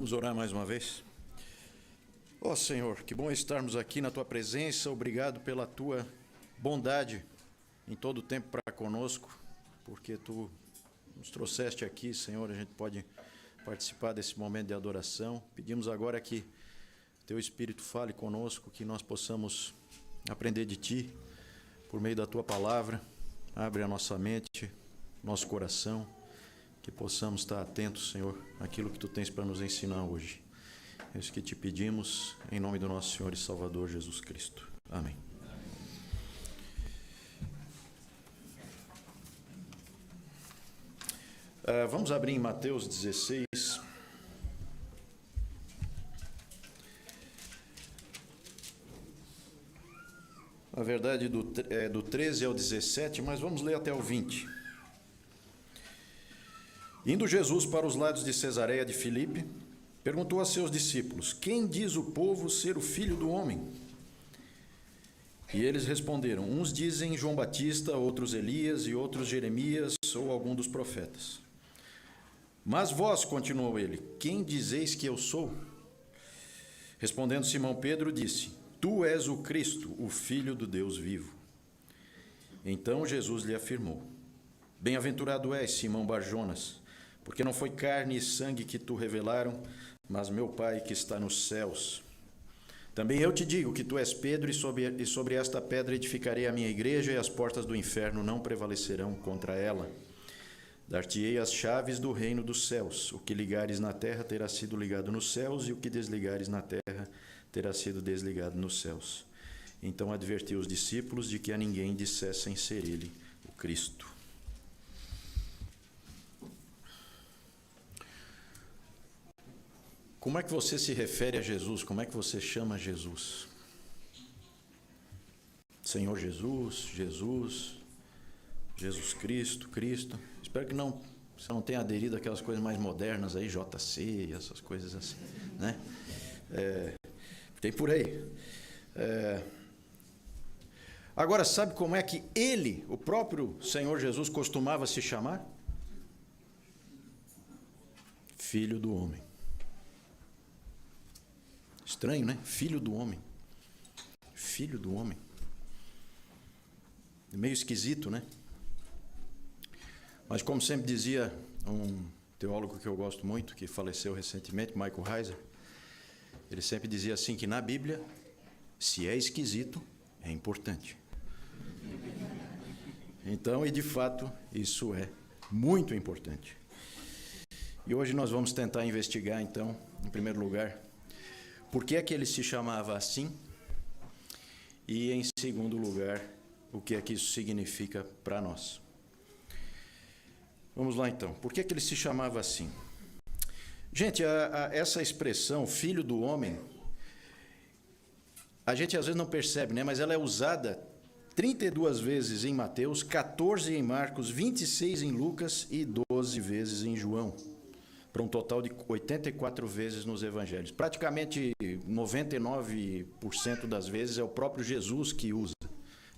Vamos orar mais uma vez? Ó Senhor, que bom estarmos aqui na Tua presença. Obrigado pela Tua bondade em todo o tempo para conosco, porque Tu nos trouxeste aqui, Senhor. A gente pode participar desse momento de adoração. Pedimos agora que Teu Espírito fale conosco, que nós possamos aprender de Ti por meio da Tua palavra. Abre a nossa mente, nosso coração, que possamos estar atentos, Senhor, àquilo que Tu tens para nos ensinar hoje. É isso que te pedimos, em nome do nosso Senhor e Salvador Jesus Cristo. Amém. Vamos abrir em Mateus 16. Na verdade, do 13 ao 17, mas vamos ler até o 20. Indo Jesus para os lados de Cesareia de Filipe, perguntou a seus discípulos: quem diz o povo ser o Filho do Homem? E eles responderam: uns dizem João Batista, outros Elias e outros Jeremias ou algum dos profetas. Mas vós, continuou ele, quem dizeis que eu sou? Respondendo Simão Pedro, disse: tu és o Cristo, o Filho do Deus vivo. Então Jesus lhe afirmou: bem-aventurado és, Simão Barjonas, porque não foi carne e sangue que tu revelaram, mas meu Pai que está nos céus. Também eu te digo que tu és Pedro, e sobre esta pedra edificarei a minha igreja, e as portas do inferno não prevalecerão contra ela. Dar-te-ei as chaves do reino dos céus. O que ligares na terra terá sido ligado nos céus, e o que desligares na terra terá sido desligado nos céus. Então advertiu os discípulos de que a ninguém dissessem ser ele o Cristo. Como é que você se refere a Jesus? Como é que você chama Jesus? Senhor Jesus, Jesus, Jesus Cristo, Cristo. Espero que você não tenha aderido àquelas coisas mais modernas aí, JC, essas coisas assim, né? Tem por aí. Agora, sabe como é que ele, o próprio Senhor Jesus, costumava se chamar? Filho do homem. Estranho, né? Filho do homem. Filho do homem. Meio esquisito, né? Mas como sempre dizia um teólogo que eu gosto muito, que faleceu recentemente, Michael Heiser, ele sempre dizia assim que na Bíblia, se é esquisito, é importante. Então, e de fato, isso é muito importante. E hoje nós vamos tentar investigar, então, em primeiro lugar, por que é que ele se chamava assim? E, em segundo lugar, o que é que isso significa para nós? Vamos lá, então. Por que é que ele se chamava assim? Gente, essa expressão, filho do homem, a gente às vezes não percebe, né? Mas ela é usada 32 vezes em Mateus, 14 em Marcos, 26 em Lucas e 12 vezes em João, para um total de 84 vezes nos evangelhos. Praticamente 99% das vezes é o próprio Jesus que usa.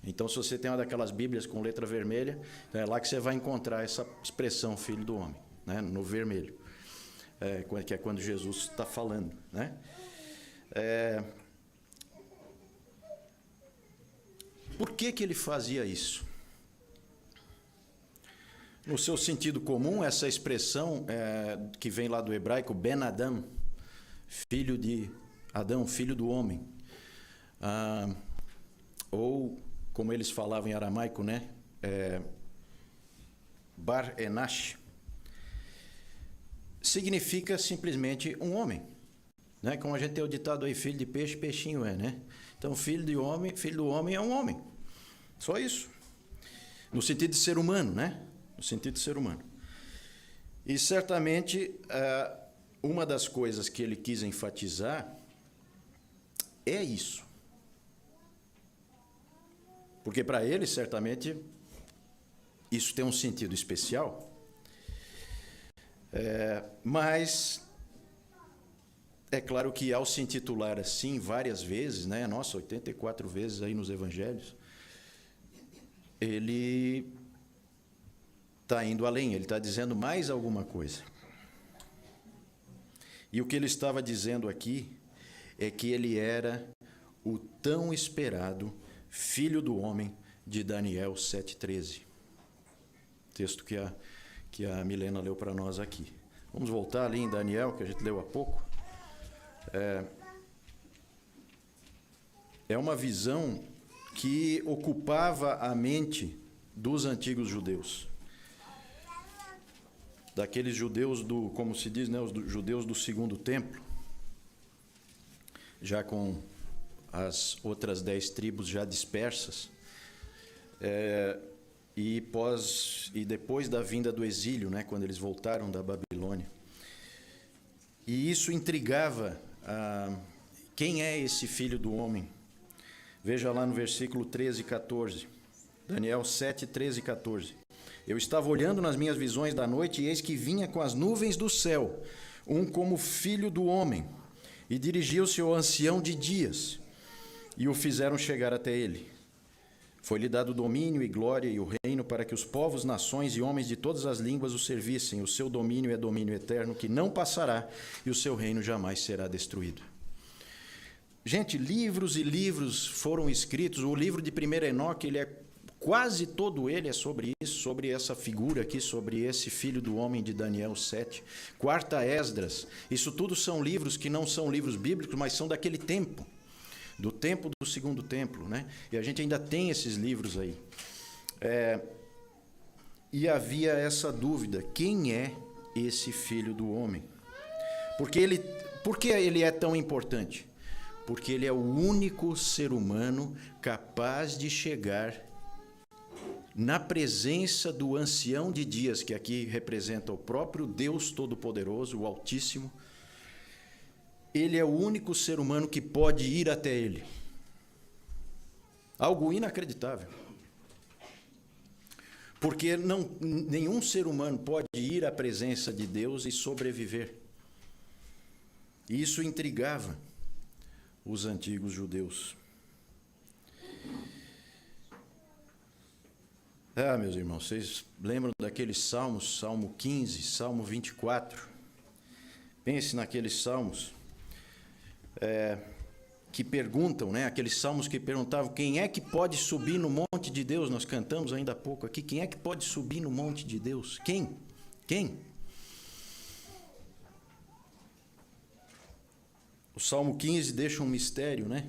Então, se você tem uma daquelas bíblias com letra vermelha, é lá que você vai encontrar essa expressão filho do homem, né? No vermelho, que é quando Jesus está falando, né? Por que ele fazia isso? No seu sentido comum, essa expressão que vem lá do hebraico, Ben Adam, filho de Adão, filho do homem, ou como eles falavam em aramaico, né? Bar Enash, significa simplesmente um homem, né? Como a gente tem o ditado aí, filho de peixe, peixinho é, né? Então, filho do homem é um homem, só isso, no sentido de ser humano, né? No sentido de ser humano. E certamente uma das coisas que ele quis enfatizar é isso. Porque para ele, certamente, isso tem um sentido especial. Mas é claro que ao se intitular assim várias vezes, né? Nossa, 84 vezes aí nos evangelhos, ele está indo além, ele está dizendo mais alguma coisa. E o que ele estava dizendo aqui é que ele era o tão esperado Filho do Homem de Daniel 7,13. Texto que a Milena leu para nós aqui. Vamos voltar ali em Daniel, que a gente leu há pouco. É uma visão que ocupava a mente dos antigos judeus. Daqueles judeus como se diz, né, os judeus do segundo templo, já com as outras 10 tribos já dispersas, e depois da vinda do exílio, né, quando eles voltaram da Babilônia. E isso intrigava quem é esse Filho do Homem. Veja lá no versículo 13 e 14, Daniel 7, 13 e 14. Eu estava olhando nas minhas visões da noite, e eis que vinha com as nuvens do céu, um como filho do homem, e dirigiu-se ao ancião de dias, e o fizeram chegar até ele. Foi-lhe dado domínio e glória e o reino para que os povos, nações e homens de todas as línguas o servissem. O seu domínio é domínio eterno, que não passará, e o seu reino jamais será destruído. Gente, livros e livros foram escritos. O livro de 1 Enoque, quase todo ele é sobre isso, sobre essa figura aqui, sobre esse Filho do Homem de Daniel 7. 4 Esdras, isso tudo são livros que não são livros bíblicos, mas são daquele tempo, do tempo do segundo templo, né? E a gente ainda tem esses livros aí. E havia essa dúvida, quem é esse Filho do Homem? Por que ele é tão importante? Porque ele é o único ser humano capaz de chegar na presença do ancião de dias, que aqui representa o próprio Deus Todo-Poderoso, o Altíssimo. Ele é o único ser humano que pode ir até ele. Algo inacreditável. Porque nenhum ser humano pode ir à presença de Deus e sobreviver. E isso intrigava os antigos judeus. Meus irmãos, vocês lembram daqueles salmos, Salmo 15, Salmo 24? Pense naqueles salmos que perguntam, né? Aqueles salmos que perguntavam, quem é que pode subir no monte de Deus? Nós cantamos ainda há pouco aqui, quem é que pode subir no monte de Deus? Quem? O Salmo 15 deixa um mistério, né?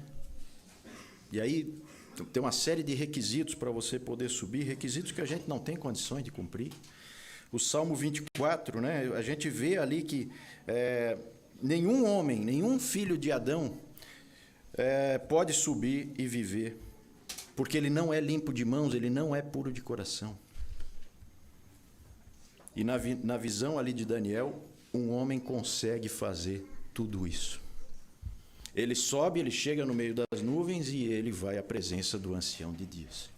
E aí tem uma série de requisitos para você poder subir, requisitos que a gente não tem condições de cumprir. O Salmo 24, né? A gente vê ali que nenhum homem, nenhum filho de Adão pode subir e viver, porque ele não é limpo de mãos, ele não é puro de coração. E na visão ali de Daniel, um homem consegue fazer tudo isso. Ele sobe, ele chega no meio das nuvens e ele vai à presença do ancião de dias.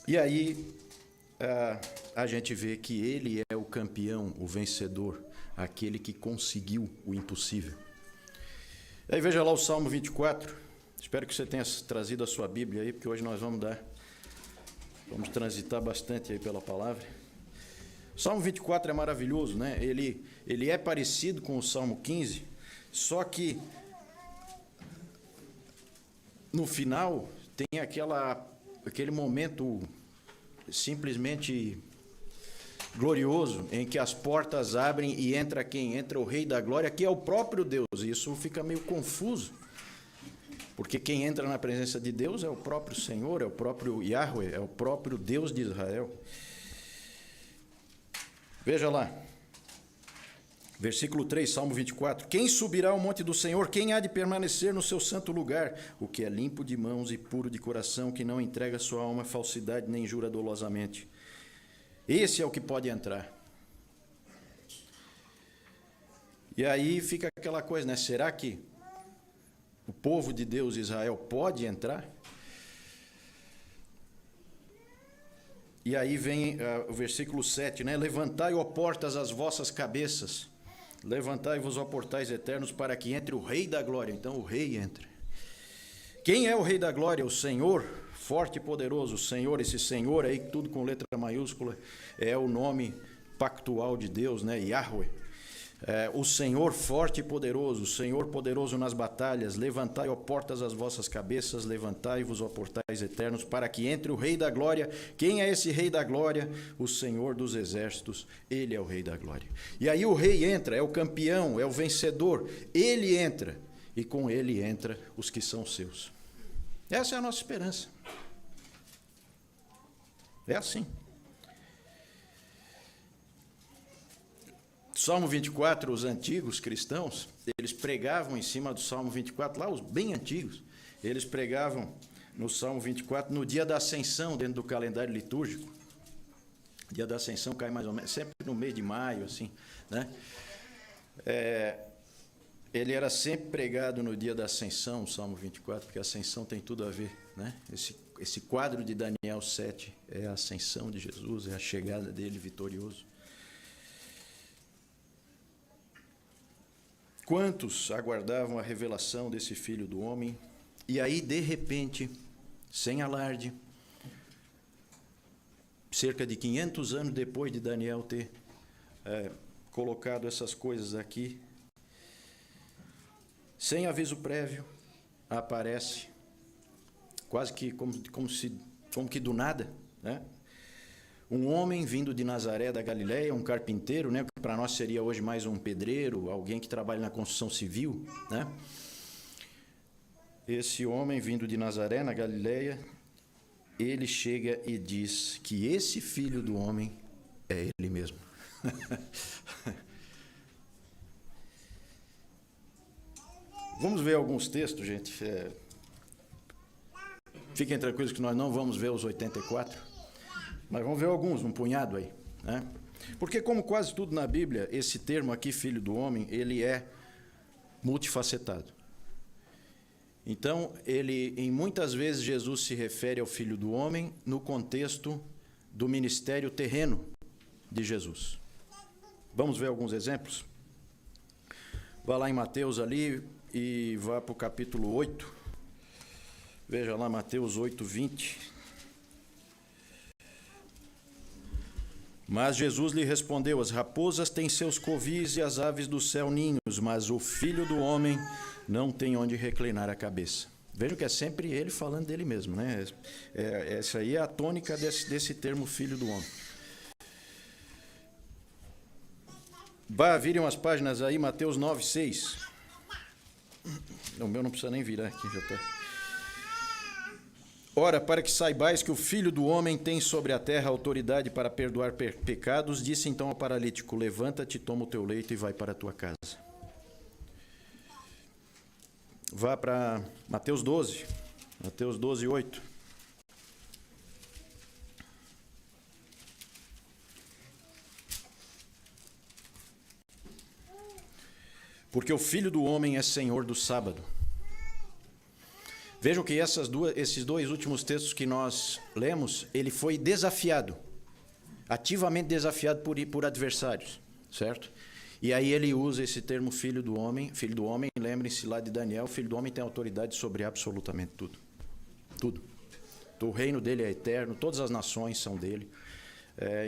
E aí a gente vê que ele é o campeão, o vencedor, aquele que conseguiu o impossível. Aí veja lá o Salmo 24. Espero que você tenha trazido a sua Bíblia aí, porque hoje nós vamos transitar bastante aí pela palavra. O Salmo 24 é maravilhoso, né? Ele é parecido com o Salmo 15, só que no final tem aquele momento simplesmente glorioso, em que as portas abrem e entra quem? Entra o Rei da Glória, que é o próprio Deus. E isso fica meio confuso, porque quem entra na presença de Deus é o próprio Senhor, é o próprio Yahweh, é o próprio Deus de Israel. Veja lá, versículo 3, Salmo 24. Quem subirá ao monte do Senhor? Quem há de permanecer no seu santo lugar? O que é limpo de mãos e puro de coração, que não entrega sua alma à falsidade, nem jura dolosamente. Esse é o que pode entrar. E aí fica aquela coisa, né? Será que o povo de Deus, Israel, pode entrar? E aí vem o versículo 7, né? Levantai, ó portas, as vossas cabeças. Levantai-vos, ó portais eternos, para que entre o Rei da Glória. Então o Rei entra. Quem é o Rei da Glória? O Senhor, forte e poderoso. O Senhor, esse Senhor aí, tudo com letra maiúscula, é o nome pactual de Deus, né? Yahweh. O Senhor forte e poderoso, o Senhor poderoso nas batalhas, levantai, ó portas, as vossas cabeças, levantai-vos, ó portais eternos, para que entre o Rei da Glória. Quem é esse Rei da Glória? O Senhor dos Exércitos, Ele é o Rei da Glória. E aí o Rei entra, é o campeão, é o vencedor, Ele entra, e com Ele entra os que são seus. Essa é a nossa esperança. É assim. Salmo 24, os antigos cristãos, eles pregavam em cima do Salmo 24, lá os bem antigos, eles pregavam no Salmo 24 no dia da Ascensão, dentro do calendário litúrgico. Dia da Ascensão cai mais ou menos, sempre no mês de maio, assim, né? Ele era sempre pregado no dia da Ascensão, o Salmo 24, porque a Ascensão tem tudo a ver, né? Esse quadro de Daniel 7 é a Ascensão de Jesus, é a chegada dele vitorioso. Quantos aguardavam a revelação desse Filho do Homem? E aí, de repente, sem alarde, cerca de 500 anos depois de Daniel ter colocado essas coisas aqui, sem aviso prévio, aparece, quase que como que do nada, né? Um homem vindo de Nazaré da Galileia, um carpinteiro, né, que para nós seria hoje mais um pedreiro, alguém que trabalha na construção civil, né? Esse homem vindo de Nazaré, na Galileia, ele chega e diz que esse Filho do Homem é ele mesmo. Vamos ver alguns textos, gente. Fiquem tranquilos que nós não vamos ver os 84. Mas vamos ver alguns, um punhado aí, né? Porque como quase tudo na Bíblia, esse termo aqui, Filho do Homem, ele é multifacetado. Então, em muitas vezes Jesus se refere ao Filho do Homem no contexto do ministério terreno de Jesus. Vamos ver alguns exemplos? Vá lá em Mateus ali e vá para o capítulo 8. Veja lá Mateus 8, 20. Mas Jesus lhe respondeu: as raposas têm seus covis e as aves do céu ninhos, mas o Filho do Homem não tem onde reclinar a cabeça. Vejam que é sempre ele falando dele mesmo, né? Essa aí é a tônica desse termo Filho do Homem. Virem umas páginas aí, Mateus 9, 6. O meu não precisa nem virar aqui, já está. Ora, para que saibais que o Filho do Homem tem sobre a terra autoridade para perdoar pecados, disse então ao paralítico: levanta-te, toma o teu leito e vai para a tua casa. Vá para Mateus 12, Mateus 12, 8. Porque o Filho do Homem é Senhor do sábado. Vejam que esses dois últimos textos que nós lemos, ele foi desafiado, ativamente desafiado por adversários, certo? E aí ele usa esse termo Filho do Homem, lembrem-se lá de Daniel, Filho do Homem tem autoridade sobre absolutamente tudo. Tudo. O reino dele é eterno, todas as nações são dele,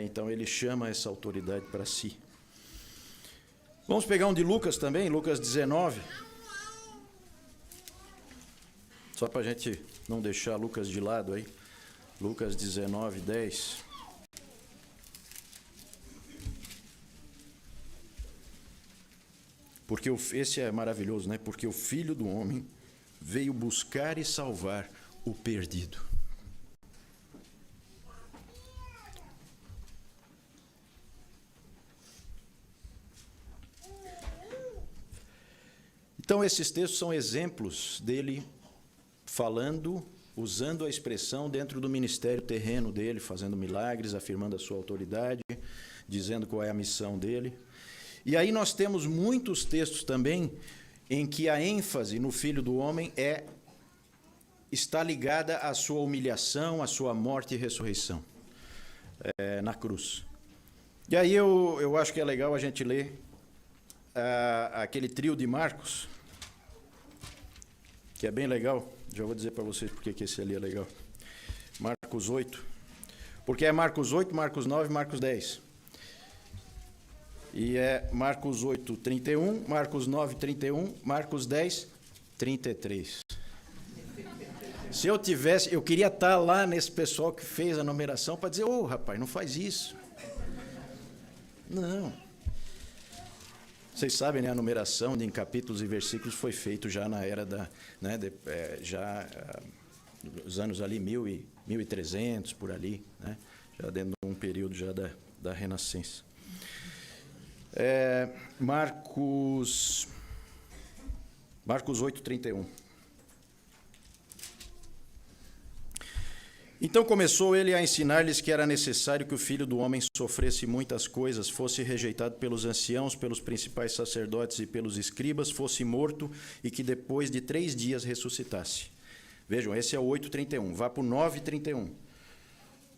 então ele chama essa autoridade para si. Vamos pegar um de Lucas também, Lucas 19. Só para a gente não deixar Lucas de lado aí. Lucas 19, 10. Porque esse é maravilhoso, né? Porque o Filho do Homem veio buscar e salvar o perdido. Então, esses textos são exemplos dele falando, usando a expressão dentro do ministério terreno dele, fazendo milagres, afirmando a sua autoridade, dizendo qual é a missão dele. E aí nós temos muitos textos também em que a ênfase no Filho do Homem está ligada à sua humilhação, à sua morte e ressurreição na cruz. E aí eu acho que é legal a gente ler aquele trio de Marcos, que é bem legal. Já vou dizer para vocês porque que esse ali é legal. Marcos 8. Porque é Marcos 8, Marcos 9 e Marcos 10. E é Marcos 8, 31, Marcos 9, 31, Marcos 10, 33. Se eu tivesse, eu queria estar lá nesse pessoal que fez a numeração para dizer, rapaz, não faz isso. Não. Vocês sabem, né, a numeração em capítulos e versículos foi feito já na era da, né, os anos ali 1300 por ali, né, já dentro de um período já da Renascença. Marcos 8, 31. Então começou ele a ensinar-lhes que era necessário que o Filho do Homem sofresse muitas coisas, fosse rejeitado pelos anciãos, pelos principais sacerdotes e pelos escribas, fosse morto e que depois de 3 dias ressuscitasse. Vejam, esse é o 8:31. Vá para o 9:31.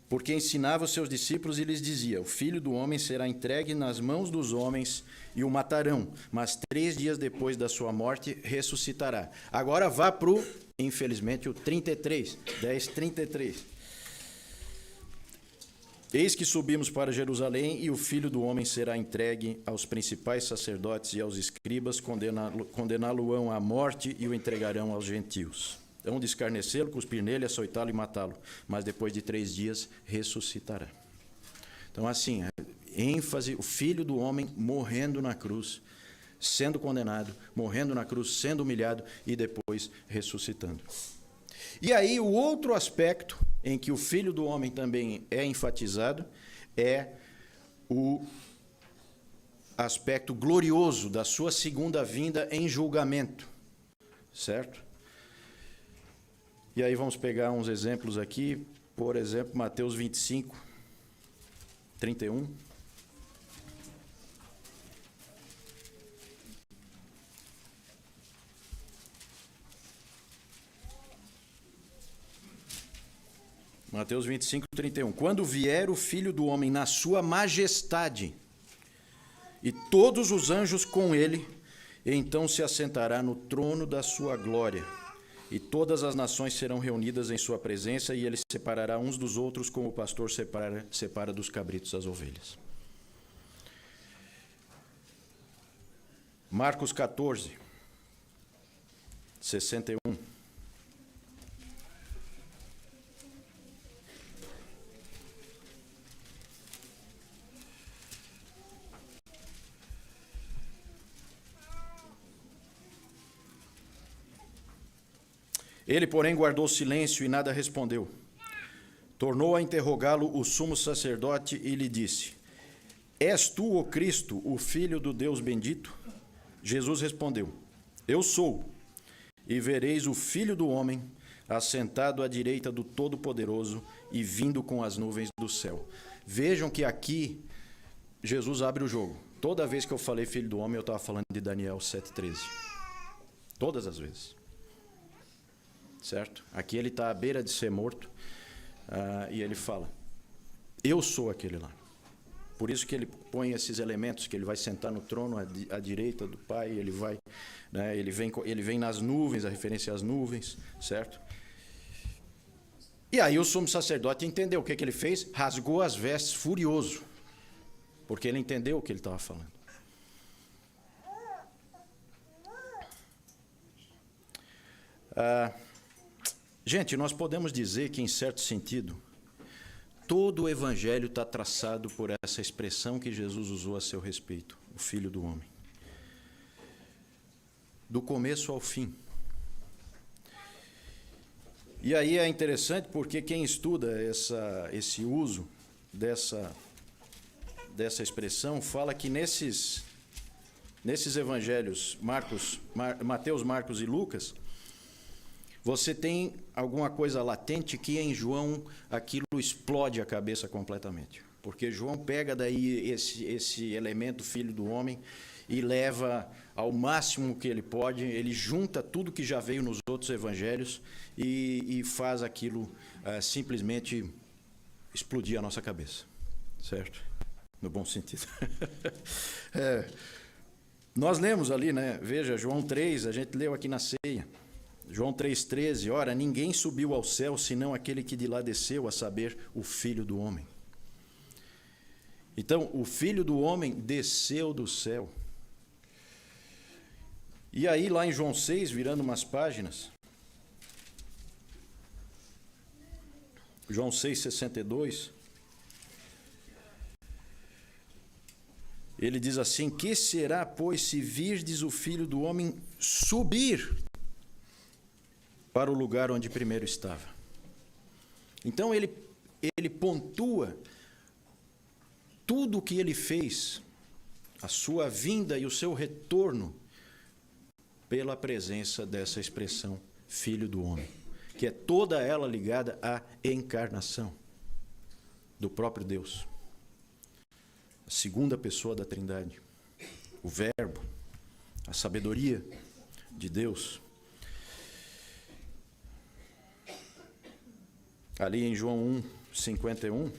Porque ensinava os seus discípulos e lhes dizia, o Filho do Homem será entregue nas mãos dos homens e o matarão, mas 3 dias depois da sua morte ressuscitará. Agora vá para o, infelizmente, o 33, 10:33. Eis que subimos para Jerusalém e o Filho do Homem será entregue aos principais sacerdotes e aos escribas, condená-lo-ão à morte e o entregarão aos gentios. Hão de escarnecê-lo, cuspir nele, açoitá-lo e matá-lo, mas depois de 3 dias ressuscitará. Então, assim, ênfase, o Filho do Homem morrendo na cruz, sendo condenado, morrendo na cruz, sendo humilhado e depois ressuscitando. E aí, o outro aspecto em que o Filho do Homem também é enfatizado é o aspecto glorioso da sua segunda vinda em julgamento, certo? E aí vamos pegar uns exemplos aqui, por exemplo, Mateus 25, 31. Mateus 25, 31. Quando vier o Filho do Homem na sua majestade, e todos os anjos com ele, então se assentará no trono da sua glória, e todas as nações serão reunidas em sua presença, e ele separará uns dos outros, como o pastor separa dos cabritos as ovelhas. Marcos 14, 61. Ele, porém, guardou silêncio e nada respondeu. Tornou a interrogá-lo o sumo sacerdote e lhe disse, és tu, o Cristo, o Filho do Deus bendito? Jesus respondeu, eu sou, e vereis o Filho do Homem assentado à direita do Todo-Poderoso e vindo com as nuvens do céu. Vejam que aqui Jesus abre o jogo. Toda vez que eu falei Filho do Homem, eu estava falando de Daniel 7,13. Todas as vezes. Certo? Aqui ele está à beira de ser morto e ele fala, eu sou aquele lá. Por isso que ele põe esses elementos, que ele vai sentar no trono à direita do Pai, ele vai, né, ele vem nas nuvens, a referência às nuvens, certo? E aí o sumo sacerdote entendeu o que ele fez, rasgou as vestes furioso, porque ele entendeu o que ele estava falando. Gente, nós podemos dizer que, em certo sentido, todo o Evangelho está traçado por essa expressão que Jesus usou a seu respeito, o Filho do Homem. Do começo ao fim. E aí é interessante porque quem estuda esse uso dessa expressão fala que nesses evangelhos, Mateus, Marcos e Lucas, você tem alguma coisa latente que em João aquilo explode a cabeça completamente. Porque João pega daí esse elemento Filho do Homem e leva ao máximo que ele pode, ele junta tudo que já veio nos outros evangelhos e faz aquilo simplesmente explodir a nossa cabeça. Certo? No bom sentido. Nós lemos ali, né? Veja, João 3, a gente leu aqui na ceia. João 3,13, ora, ninguém subiu ao céu, senão aquele que de lá desceu, a saber, o Filho do Homem. Então, o Filho do Homem desceu do céu. E aí, lá em João 6, virando umas páginas, João 6,62, ele diz assim: que será, pois, se virdes o Filho do Homem subir para o lugar onde primeiro estava? Então ele pontua tudo o que ele fez, a sua vinda e o seu retorno, pela presença dessa expressão, Filho do Homem, que é toda ela ligada à encarnação do próprio Deus, a segunda pessoa da Trindade, o Verbo, a sabedoria de Deus. Ali em João 1:51,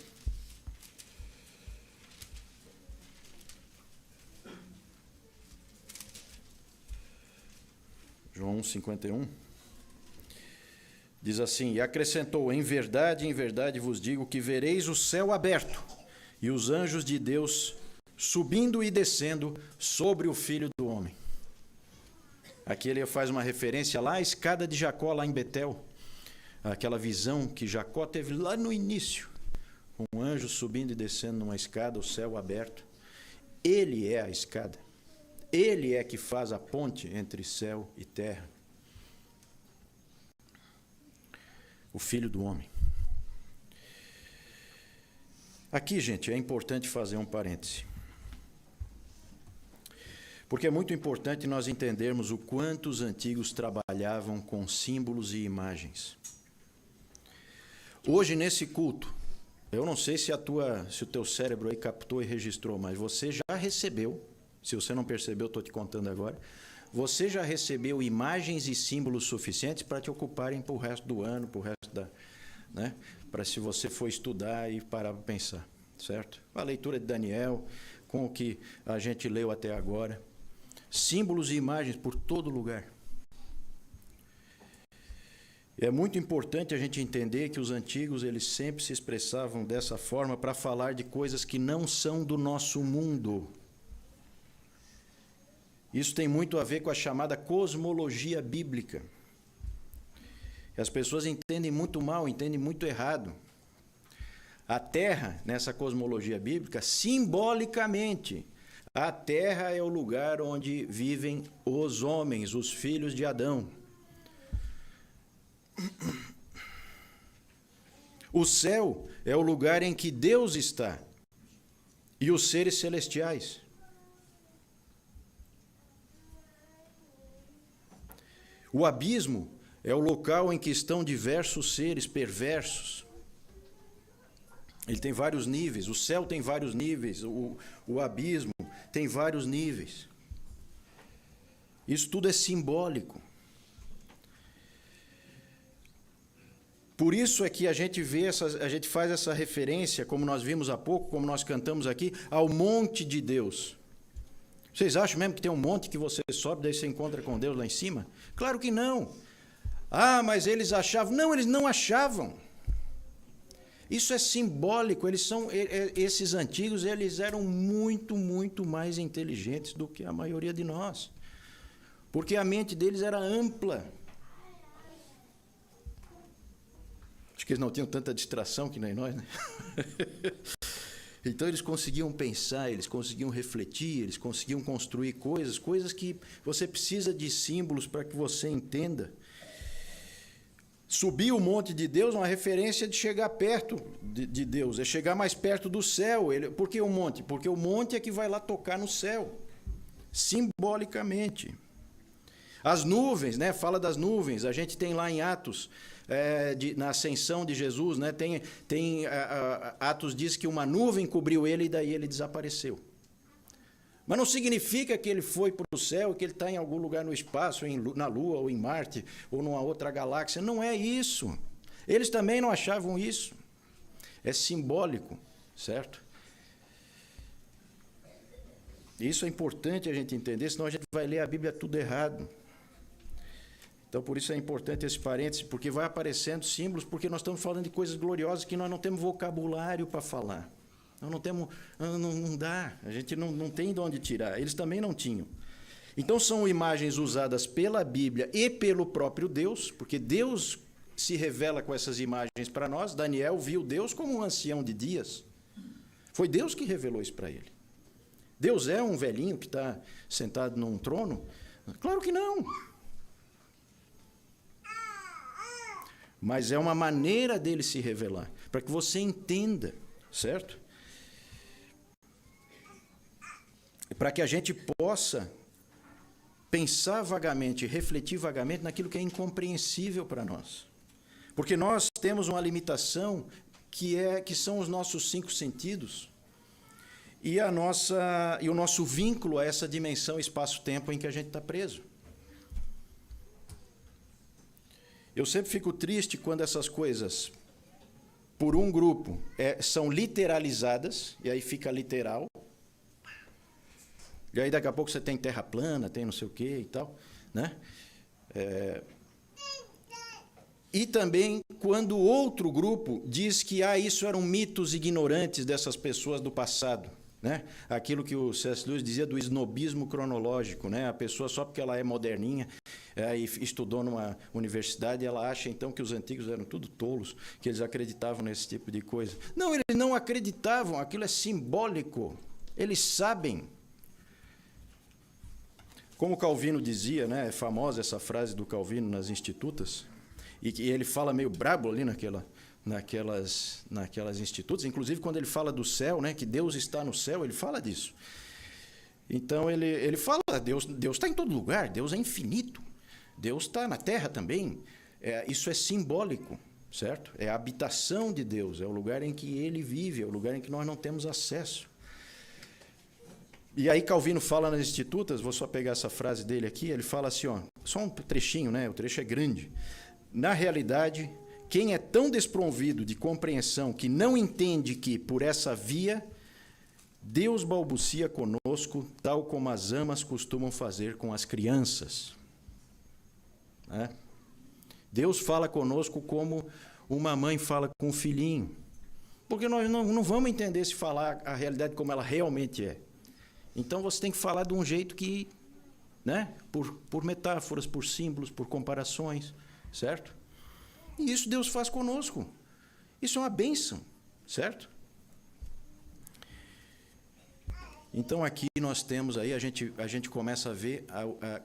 João 1:51, diz assim: e acrescentou: em verdade vos digo que vereis o céu aberto e os anjos de Deus subindo e descendo sobre o Filho do Homem. Aqui ele faz uma referência lá à escada de Jacó, lá em Betel, aquela visão que Jacó teve lá no início, um anjo subindo e descendo numa escada, o céu aberto. Ele é a escada. Ele é que faz a ponte entre céu e terra. O Filho do Homem. Aqui, gente, é importante fazer um parêntese. Porque é muito importante nós entendermos o quanto os antigos trabalhavam com símbolos e imagens. Hoje, nesse culto, eu não sei se o teu cérebro aí captou e registrou, mas você já recebeu. Se você não percebeu, estou te contando agora. Você já recebeu imagens e símbolos suficientes para te ocuparem para o resto do ano, para o resto da... né? Para se você for estudar e parar para pensar, certo? A leitura de Daniel, com o que a gente leu até agora. Símbolos e imagens por todo lugar. É muito importante a gente entender que os antigos, eles sempre se expressavam dessa forma para falar de coisas que não são do nosso mundo. Isso tem muito a ver com a chamada cosmologia bíblica. As pessoas entendem muito mal, entendem muito errado. A Terra, nessa cosmologia bíblica, simbolicamente, a Terra é o lugar onde vivem os homens, os filhos de Adão. O céu é o lugar em que Deus está e os seres celestiais. O abismo é o local em que estão diversos seres perversos. Ele tem vários níveis, o céu tem vários níveis, o abismo tem vários níveis. Isso tudo é simbólico. Por isso é que a gente faz essa referência, como nós vimos há pouco, como nós cantamos aqui, ao monte de Deus. Vocês acham mesmo que tem um monte que você sobe, daí você encontra com Deus lá em cima? Claro que não. Ah, mas eles achavam. Não, eles não achavam. Isso é simbólico. Esses antigos, eles eram muito, muito mais inteligentes do que a maioria de nós. Porque a mente deles era ampla. Acho que eles não tinham tanta distração que nem nós, né? Então eles conseguiam pensar, eles conseguiam refletir, eles conseguiam construir coisas que você precisa de símbolos para que você entenda. Subir o monte de Deus é uma referência de chegar perto de Deus, é chegar mais perto do céu. Por que o monte? Porque o monte é que vai lá tocar no céu, simbolicamente. As nuvens, né? Fala das nuvens, a gente tem lá em Atos... na ascensão de Jesus, né? Atos diz que uma nuvem cobriu ele e daí ele desapareceu. Mas não significa que ele foi para o céu, que ele está em algum lugar no espaço, na Lua, ou em Marte, ou numa outra galáxia. Não é isso. Eles também não achavam isso. É simbólico, certo? Isso é importante a gente entender, senão a gente vai ler a Bíblia tudo errado. Então, por isso é importante esse parêntese, porque vai aparecendo símbolos, porque nós estamos falando de coisas gloriosas que nós não temos vocabulário para falar. Nós não temos, não dá, a gente não tem de onde tirar. Eles também não tinham. Então, são imagens usadas pela Bíblia e pelo próprio Deus, porque Deus se revela com essas imagens para nós. Daniel viu Deus como um ancião de dias. Foi Deus que revelou isso para ele. Deus é um velhinho que está sentado num trono? Claro que não. Mas é uma maneira dele se revelar, para que você entenda, certo? Para que a gente possa pensar vagamente, refletir vagamente naquilo que é incompreensível para nós. Porque nós temos uma limitação que são os nossos 5 sentidos e o nosso vínculo a essa dimensão espaço-tempo em que a gente está preso. Eu sempre fico triste quando essas coisas, por um grupo, são literalizadas, e aí fica literal. E aí daqui a pouco você tem terra plana, tem não sei o quê e tal, né? E também quando outro grupo diz que isso eram mitos ignorantes dessas pessoas do passado, né? Aquilo que o C.S. Lewis dizia do snobismo cronológico, né? A pessoa, só porque ela é moderninha e estudou numa universidade, ela acha então que os antigos eram tudo tolos, que eles acreditavam nesse tipo de coisa. Não, eles não acreditavam, aquilo é simbólico, eles sabem. Como Calvino dizia, né? É famosa essa frase do Calvino nas Institutas, e que ele fala meio brabo ali naquelas institutas, inclusive quando ele fala do céu, né, que Deus está no céu, ele fala disso. Então ele fala, Deus está em todo lugar, Deus é infinito, Deus está na terra também. Isso é simbólico, certo? É a habitação de Deus, é o lugar em que ele vive, é o lugar em que nós não temos acesso. E aí Calvino fala nas Institutas, vou só pegar essa frase dele aqui, ele fala assim, ó, só um trechinho, né? O trecho é grande. Na realidade, quem é tão desprovido de compreensão que não entende que, por essa via, Deus balbucia conosco, tal como as amas costumam fazer com as crianças. Né? Deus fala conosco como uma mãe fala com um filhinho. Porque nós não vamos entender se falar a realidade como ela realmente é. Então você tem que falar de um jeito que, né, por metáforas, por símbolos, por comparações, certo? E isso Deus faz conosco. Isso é uma bênção, certo? Então aqui nós temos aí, a gente começa a ver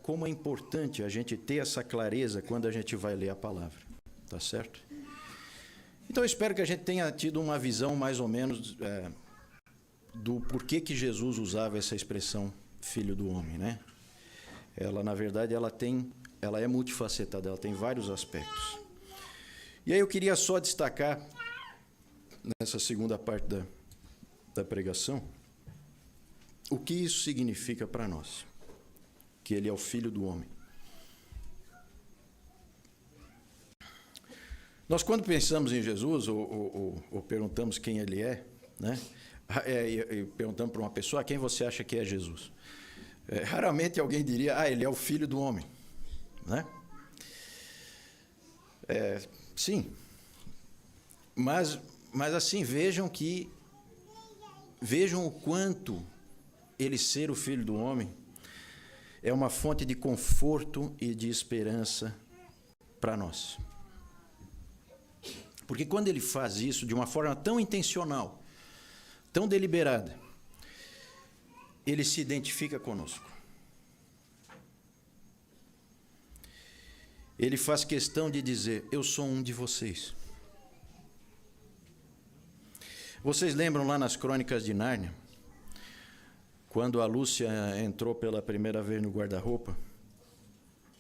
como é importante a gente ter essa clareza quando a gente vai ler a palavra, tá certo? Então eu espero que a gente tenha tido uma visão mais ou menos do porquê que Jesus usava essa expressão filho do homem, né? Ela, na verdade, ela é multifacetada, ela tem vários aspectos. E aí eu queria só destacar, nessa segunda parte da pregação, o que isso significa para nós, que ele é o filho do homem. Nós, quando pensamos em Jesus, ou perguntamos quem ele é, né? E perguntamos para uma pessoa, quem você acha que é Jesus? Raramente alguém diria, ele é o filho do homem, né? Sim, mas assim, vejam o quanto ele ser o filho do homem é uma fonte de conforto e de esperança para nós. Porque quando ele faz isso de uma forma tão intencional, tão deliberada, ele se identifica conosco. Ele faz questão de dizer, eu sou um de vocês. Vocês lembram lá nas Crônicas de Nárnia, quando a Lúcia entrou pela primeira vez no guarda-roupa,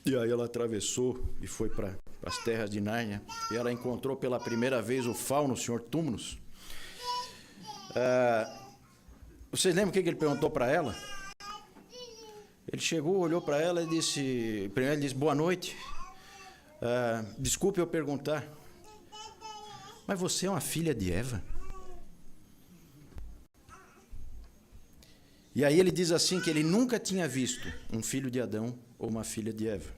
e aí ela atravessou e foi para as terras de Nárnia, e ela encontrou pela primeira vez o fauno, o Senhor Túmulos. Vocês lembram o que ele perguntou para ela? Ele chegou, olhou para ela e disse, primeiro ele disse, boa noite, desculpe eu perguntar, mas você é uma filha de Eva? E aí ele diz assim que ele nunca tinha visto um filho de Adão ou uma filha de Eva.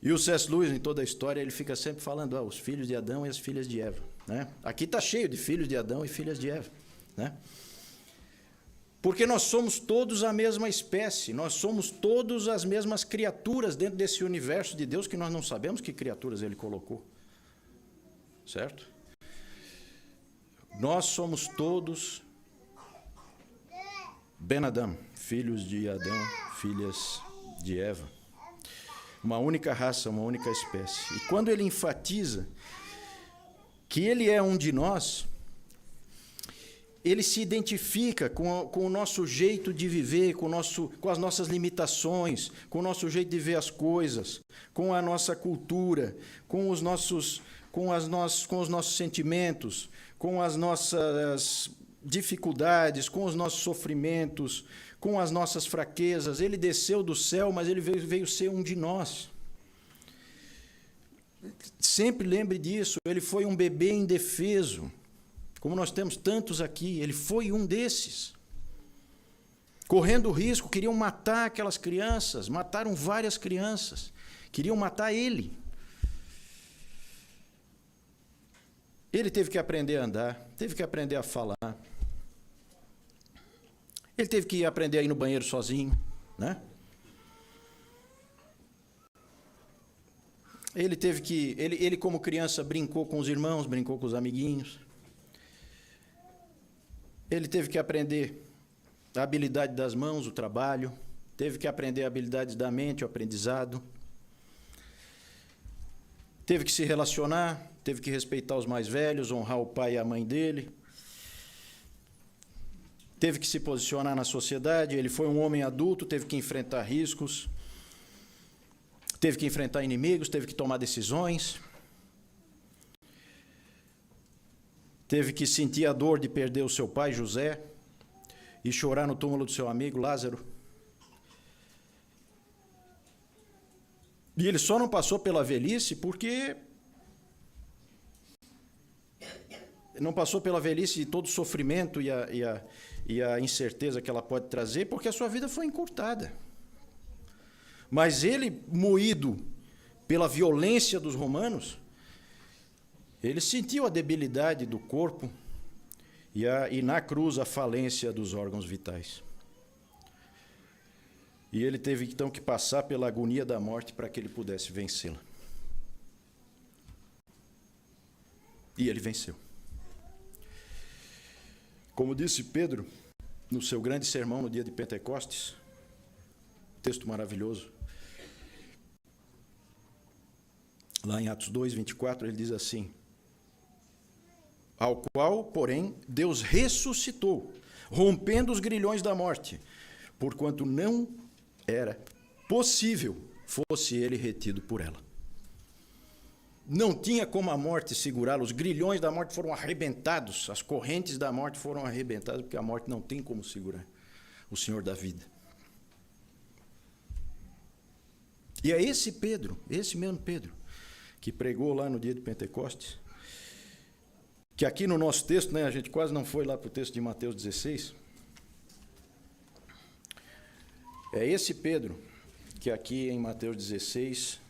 E o C.S. Lewis, em toda a história, ele fica sempre falando, os filhos de Adão e as filhas de Eva, né? Aqui está cheio de filhos de Adão e filhas de Eva, né? Porque nós somos todos a mesma espécie, nós somos todos as mesmas criaturas dentro desse universo de Deus que nós não sabemos que criaturas Ele colocou. Certo? Nós somos todos Ben Adam, filhos de Adão, filhas de Eva. Uma única raça, uma única espécie. E quando ele enfatiza que ele é um de nós, ele se identifica com o nosso jeito de viver, com as nossas limitações, com o nosso jeito de ver as coisas, com a nossa cultura, com os nossos sentimentos, com as nossas dificuldades, com os nossos sofrimentos, com as nossas fraquezas. Ele desceu do céu, mas ele veio ser um de nós. Sempre lembre disso, ele foi um bebê indefeso. Como nós temos tantos aqui, ele foi um desses. Correndo o risco, queriam matar aquelas crianças, mataram várias crianças, queriam matar ele. Ele teve que aprender a andar, teve que aprender a falar. Ele teve que aprender a ir no banheiro sozinho, né? Ele como criança brincou com os irmãos, brincou com os amiguinhos. Ele teve que aprender a habilidade das mãos, o trabalho. Teve que aprender a habilidade da mente, o aprendizado. Teve que se relacionar, teve que respeitar os mais velhos, honrar o pai e a mãe dele. Teve que se posicionar na sociedade. Ele foi um homem adulto, teve que enfrentar riscos. Teve que enfrentar inimigos, teve que tomar decisões. Teve que sentir a dor de perder o seu pai, José, e chorar no túmulo do seu amigo, Lázaro. E ele só não passou pela velhice porque... Não passou pela velhice e todo o sofrimento e a incerteza que ela pode trazer, porque a sua vida foi encurtada. Mas ele, moído pela violência dos romanos, ele sentiu a debilidade do corpo e na cruz a falência dos órgãos vitais. E ele teve então que passar pela agonia da morte para que ele pudesse vencê-la. E ele venceu. Como disse Pedro no seu grande sermão no dia de Pentecostes, texto maravilhoso, lá em Atos 2, 24, ele diz assim: ao qual, porém, Deus ressuscitou, rompendo os grilhões da morte, porquanto não era possível fosse ele retido por ela. Não tinha como a morte segurá-lo, os grilhões da morte foram arrebentados, as correntes da morte foram arrebentadas, porque a morte não tem como segurar o Senhor da vida. E é esse Pedro, esse mesmo Pedro, que pregou lá no dia de Pentecostes, que aqui no nosso texto, né, a gente quase não foi lá para o texto de Mateus 16, é esse Pedro que aqui em Mateus 16,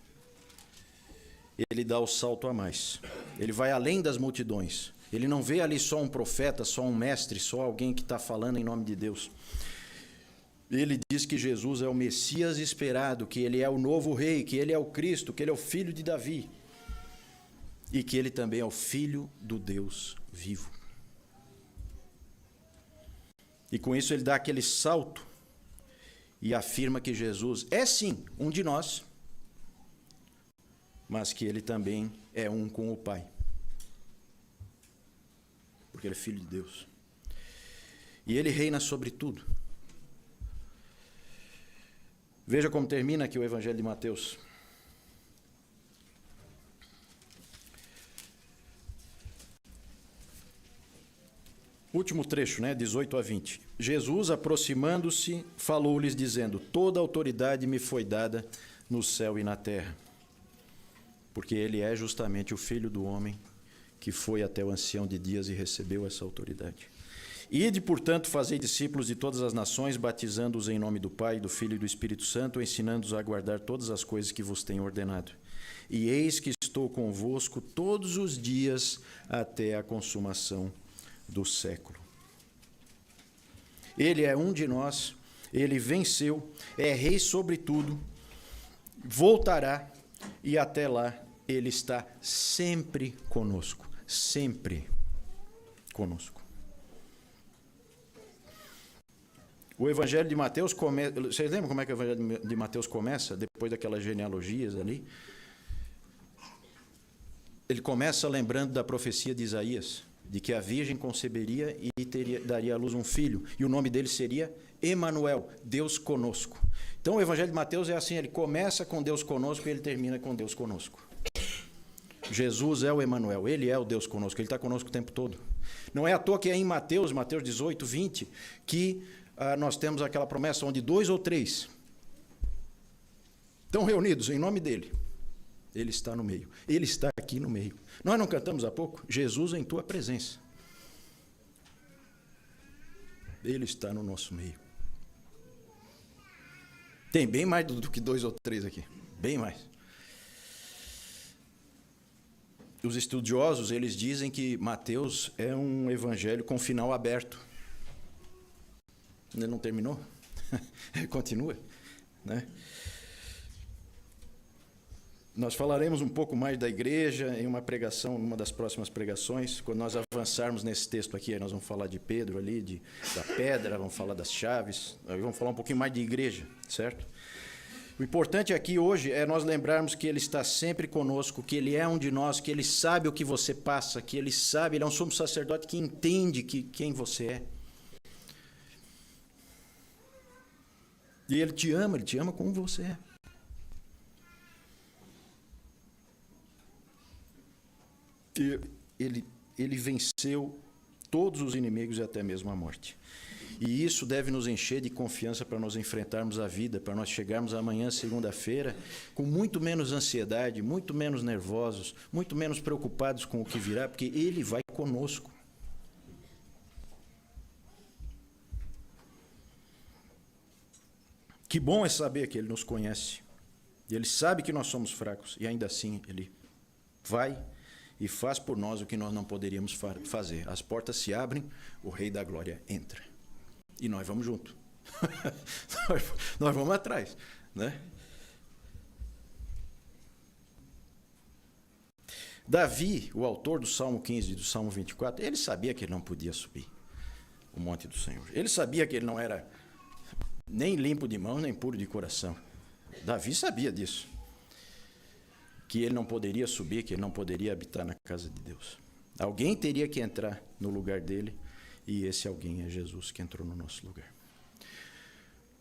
ele dá o salto a mais. Ele vai além das multidões. Ele não vê ali só um profeta, só um mestre, só alguém que está falando em nome de Deus. Ele diz que Jesus é o Messias esperado, que ele é o novo rei, que ele é o Cristo, que ele é o filho de Davi. E que ele também é o filho do Deus vivo. E com isso ele dá aquele salto e afirma que Jesus é sim um de nós, mas que ele também é um com o Pai. Porque ele é filho de Deus. E ele reina sobre tudo. Veja como termina aqui o Evangelho de Mateus. Último trecho, né? 18 a 20. Jesus, aproximando-se, falou-lhes, dizendo: toda autoridade me foi dada no céu e na terra. Porque ele é justamente o Filho do homem que foi até o ancião de dias e recebeu essa autoridade. Ide, portanto, fazei discípulos de todas as nações, batizando-os em nome do Pai, do Filho e do Espírito Santo, ensinando-os a guardar todas as coisas que vos tenho ordenado. E eis que estou convosco todos os dias até a consumação do século. Ele é um de nós, ele venceu, é rei sobre tudo, voltará e até lá ele está sempre conosco, sempre conosco. O Evangelho de Mateus começa... Vocês lembram como é que o Evangelho de Mateus começa? Depois daquelas genealogias ali. Ele começa lembrando da profecia de Isaías, de que a virgem conceberia e daria à luz um filho, e o nome dele seria Emanuel, Deus conosco. Então o Evangelho de Mateus é assim, ele começa com Deus conosco e ele termina com Deus conosco. Jesus é o Emanuel, ele é o Deus conosco, ele está conosco o tempo todo. Não é à toa que é em Mateus 18, 20, que nós temos aquela promessa onde 2 ou 3 estão reunidos em nome dele. Ele está no meio. Ele está aqui no meio. Nós não cantamos há pouco? Jesus em tua presença. Ele está no nosso meio. Tem bem mais do que 2 ou 3 aqui. Bem mais. Os estudiosos, eles dizem que Mateus é um evangelho com final aberto. Ele não terminou? Continua, né? Nós falaremos um pouco mais da igreja em uma pregação, numa das próximas pregações. Quando nós avançarmos nesse texto aqui, aí nós vamos falar de Pedro ali, da pedra, vamos falar das chaves, aí vamos falar um pouquinho mais de igreja, certo? O importante aqui hoje é nós lembrarmos que ele está sempre conosco, que ele é um de nós, que ele sabe o que você passa, que ele sabe, ele é um sumo sacerdote que entende quem você é. E ele te ama como você é. Ele venceu todos os inimigos e até mesmo a morte. E isso deve nos encher de confiança para nós enfrentarmos a vida, para nós chegarmos amanhã, segunda-feira, com muito menos ansiedade, muito menos nervosos, muito menos preocupados com o que virá, porque ele vai conosco. Que bom é saber que ele nos conhece. Ele sabe que nós somos fracos e ainda assim ele vai e faz por nós o que nós não poderíamos fazer. As portas se abrem, o Rei da Glória entra. E nós vamos junto. nós vamos atrás, né? Davi, o autor do Salmo 15 e do Salmo 24, ele sabia que ele não podia subir o monte do Senhor. Ele sabia que ele não era nem limpo de mão, nem puro de coração. Davi sabia disso. Que ele não poderia subir, que ele não poderia habitar na casa de Deus. Alguém teria que entrar no lugar dele, e esse alguém é Jesus que entrou no nosso lugar.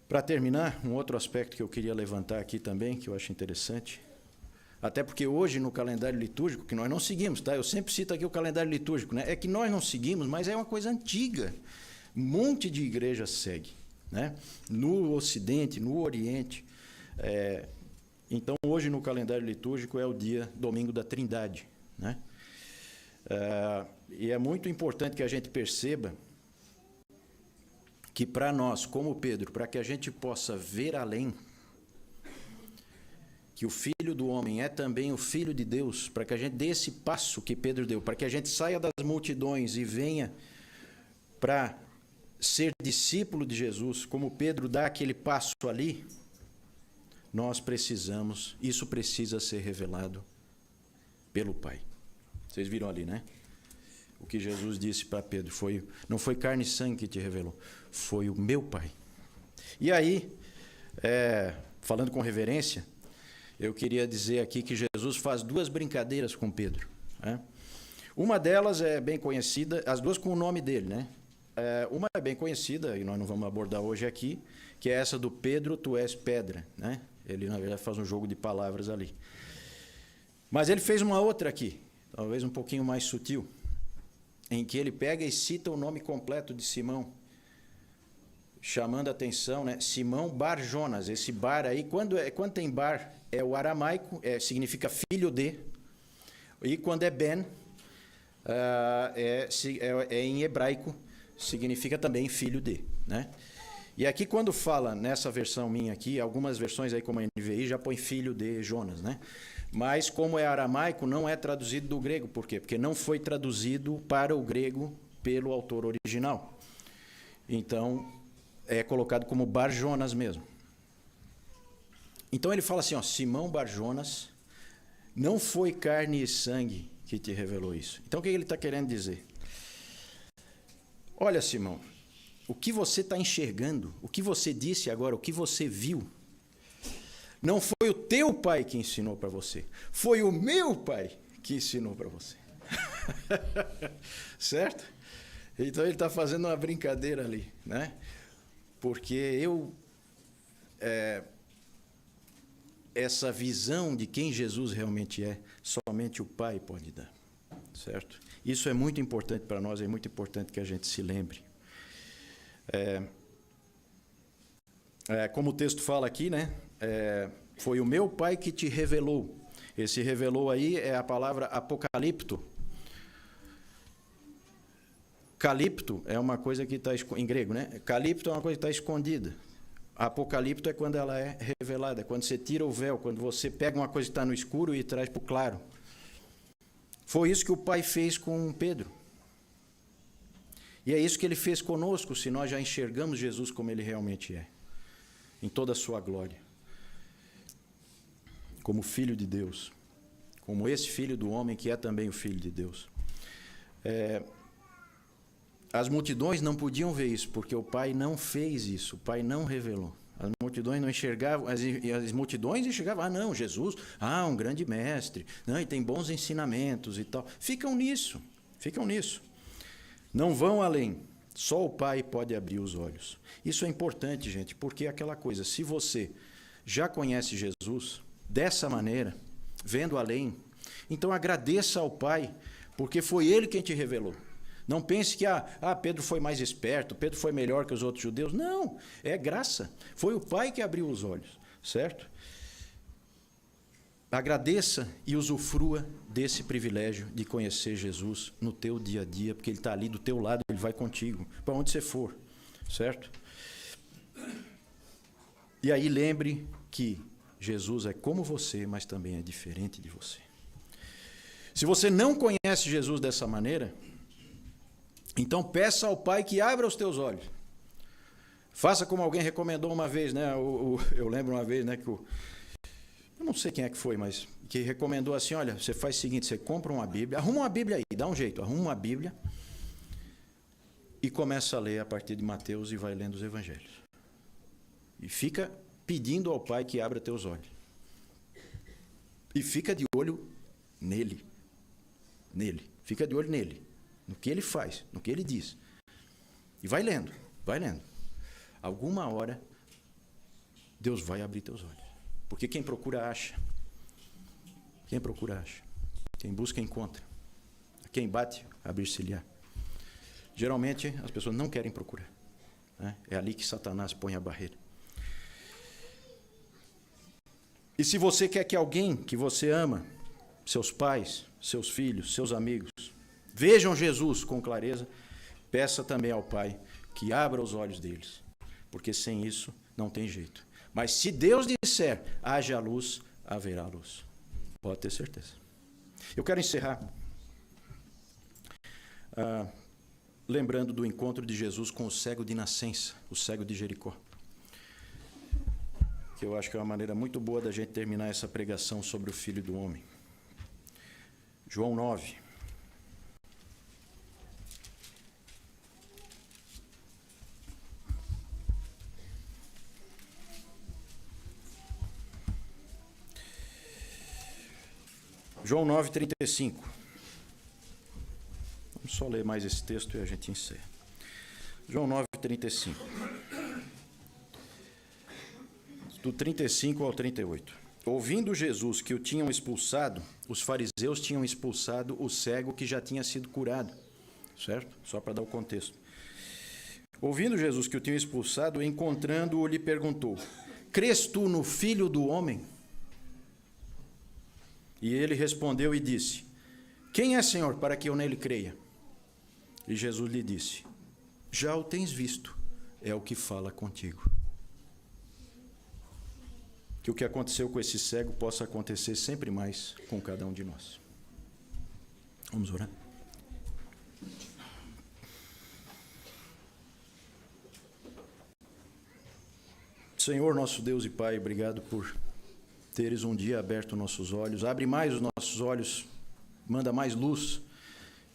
Para terminar, um outro aspecto que eu queria levantar aqui também, que eu acho interessante, até porque hoje no calendário litúrgico, que nós não seguimos, tá? Eu sempre cito aqui o calendário litúrgico, né? É que nós não seguimos, mas é uma coisa antiga. Um monte de igrejas segue, né? No Ocidente, no Oriente. Então, hoje no calendário litúrgico é o dia domingo da Trindade, né? E é muito importante que a gente perceba que para nós, como Pedro, para que a gente possa ver além, que o Filho do Homem é também o Filho de Deus, para que a gente dê esse passo que Pedro deu, para que a gente saia das multidões e venha para ser discípulo de Jesus, como Pedro dá aquele passo ali, nós precisamos, isso precisa ser revelado pelo Pai. Vocês viram ali, né? O que Jesus disse para Pedro, não foi carne e sangue que te revelou, foi o meu Pai. E aí, falando com reverência, eu queria dizer aqui que Jesus faz 2 brincadeiras com Pedro, né? Uma delas é bem conhecida, as duas com o nome dele, né? Uma é bem conhecida, e nós não vamos abordar hoje aqui, que é essa do Pedro, tu és pedra, né? Ele, na verdade, faz um jogo de palavras ali. Mas ele fez uma outra aqui, talvez um pouquinho mais sutil, em que ele pega e cita o nome completo de Simão, chamando a atenção, né? Simão Bar Jonas. Esse bar aí, quando tem bar, é o aramaico, significa filho de, e quando é Ben, em hebraico, significa também filho de, né? E aqui quando fala, nessa versão minha aqui, algumas versões aí como a NVI já põe filho de Jonas, né? Mas como é aramaico, não é traduzido do grego. Por quê? Porque não foi traduzido para o grego pelo autor original. Então, é colocado como Bar-Jonas mesmo. Então ele fala assim, ó, Simão Bar-Jonas, não foi carne e sangue que te revelou isso. Então o que ele está querendo dizer? Olha, Simão, o que você está enxergando, o que você disse agora, o que você viu, não foi o teu pai que ensinou para você, foi o meu pai que ensinou para você. Certo? Então ele está fazendo uma brincadeira ali, né? Porque essa visão de quem Jesus realmente é, somente o Pai pode dar, certo? Isso é muito importante para nós, é muito importante que a gente se lembre. Como o texto fala aqui, né? Foi o meu Pai que te revelou. Esse revelou aí é a palavra apocalipto. Calipto é uma coisa que está em grego, né? Calipto é uma coisa que está escondida. Apocalipto é quando ela é revelada, é quando você tira o véu, quando você pega uma coisa que está no escuro e traz para o claro. Foi isso que o Pai fez com Pedro. E é isso que ele fez conosco, se nós já enxergamos Jesus como ele realmente é, em toda a sua glória. Como Filho de Deus, como esse Filho do homem que é também o Filho de Deus. As multidões não podiam ver isso, porque o Pai não fez isso, o Pai não revelou. As multidões não enxergavam, as multidões enxergavam, não, Jesus, um grande mestre, não, e tem bons ensinamentos e tal. Ficam nisso. Não vão além, só o Pai pode abrir os olhos. Isso é importante, gente, porque é aquela coisa, se você já conhece Jesus dessa maneira, vendo além, então agradeça ao Pai, porque foi Ele quem te revelou. Não pense que Pedro foi mais esperto, Pedro foi melhor que os outros judeus. Não, é graça. Foi o Pai que abriu os olhos, certo? Agradeça e usufrua desse privilégio de conhecer Jesus no teu dia a dia, porque Ele está ali do teu lado, Ele vai contigo, para onde você for, certo? E aí lembre que Jesus é como você, mas também é diferente de você. Se você não conhece Jesus dessa maneira, então peça ao Pai que abra os teus olhos. Faça como alguém recomendou uma vez, né? Eu lembro uma vez, né, que eu não sei quem é que foi, mas que recomendou assim, olha, você faz o seguinte, você compra uma Bíblia, arruma uma Bíblia aí, dá um jeito, arruma uma Bíblia e começa a ler a partir de Mateus e vai lendo os Evangelhos. E fica pedindo ao Pai que abra teus olhos. E fica de olho nele. Fica de olho nele. No que ele faz, no que ele diz. E vai lendo. Alguma hora, Deus vai abrir teus olhos. Porque quem procura, acha. Quem busca, encontra. Quem bate, abrir-se-lhe-á. Geralmente, as pessoas não querem procurar, né? É ali que Satanás põe a barreira. E se você quer que alguém que você ama, seus pais, seus filhos, seus amigos, vejam Jesus com clareza, peça também ao Pai que abra os olhos deles, porque sem isso não tem jeito. Mas se Deus disser, haja luz, haverá luz. Pode ter certeza. Eu quero encerrar lembrando do encontro de Jesus com o cego de nascença, o cego de Jericó, que eu acho que é uma maneira muito boa da gente terminar essa pregação sobre o Filho do Homem. João 9. João 9:35. Vamos só ler mais esse texto e a gente encerra. João 9:35. Do 35 ao 38. Ouvindo Jesus que o tinham expulsado, os fariseus tinham expulsado o cego que já tinha sido curado. Certo? Só para dar o contexto. Ouvindo Jesus que o tinham expulsado, encontrando-o, lhe perguntou: crês tu no Filho do Homem? E ele respondeu e disse: quem é, Senhor, para que eu nele creia? E Jesus lhe disse: já o tens visto, é o que fala contigo. Que o que aconteceu com esse cego possa acontecer sempre mais com cada um de nós. Vamos orar? Senhor, nosso Deus e Pai, obrigado por teres um dia aberto nossos olhos. Abre mais os nossos olhos, manda mais luz,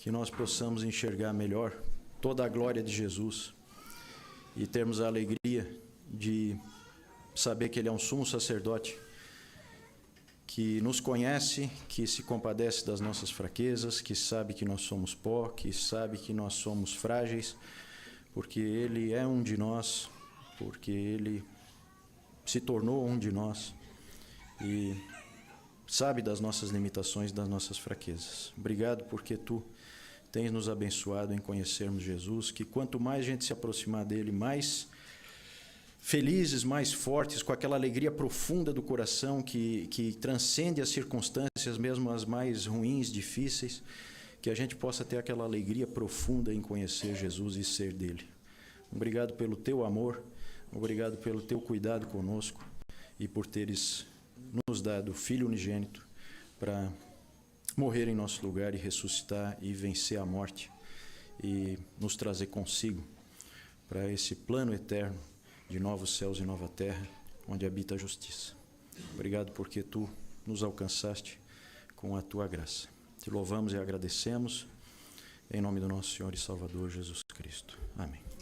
que nós possamos enxergar melhor toda a glória de Jesus e termos a alegria de saber que Ele é um sumo sacerdote que nos conhece, que se compadece das nossas fraquezas, que sabe que nós somos pó, que sabe que nós somos frágeis, porque Ele é um de nós, porque Ele se tornou um de nós e sabe das nossas limitações, das nossas fraquezas. Obrigado porque Tu tens nos abençoado em conhecermos Jesus, que quanto mais a gente se aproximar dEle, mais felizes, mais fortes, com aquela alegria profunda do coração que transcende as circunstâncias, mesmo as mais ruins, difíceis, que a gente possa ter aquela alegria profunda em conhecer Jesus e ser dele. Obrigado pelo teu amor, obrigado pelo teu cuidado conosco e por teres nos dado o Filho unigênito para morrer em nosso lugar e ressuscitar e vencer a morte e nos trazer consigo para esse plano eterno de novos céus e nova terra, onde habita a justiça. Obrigado porque Tu nos alcançaste com a Tua graça. Te louvamos e agradecemos, em nome do nosso Senhor e Salvador Jesus Cristo. Amém.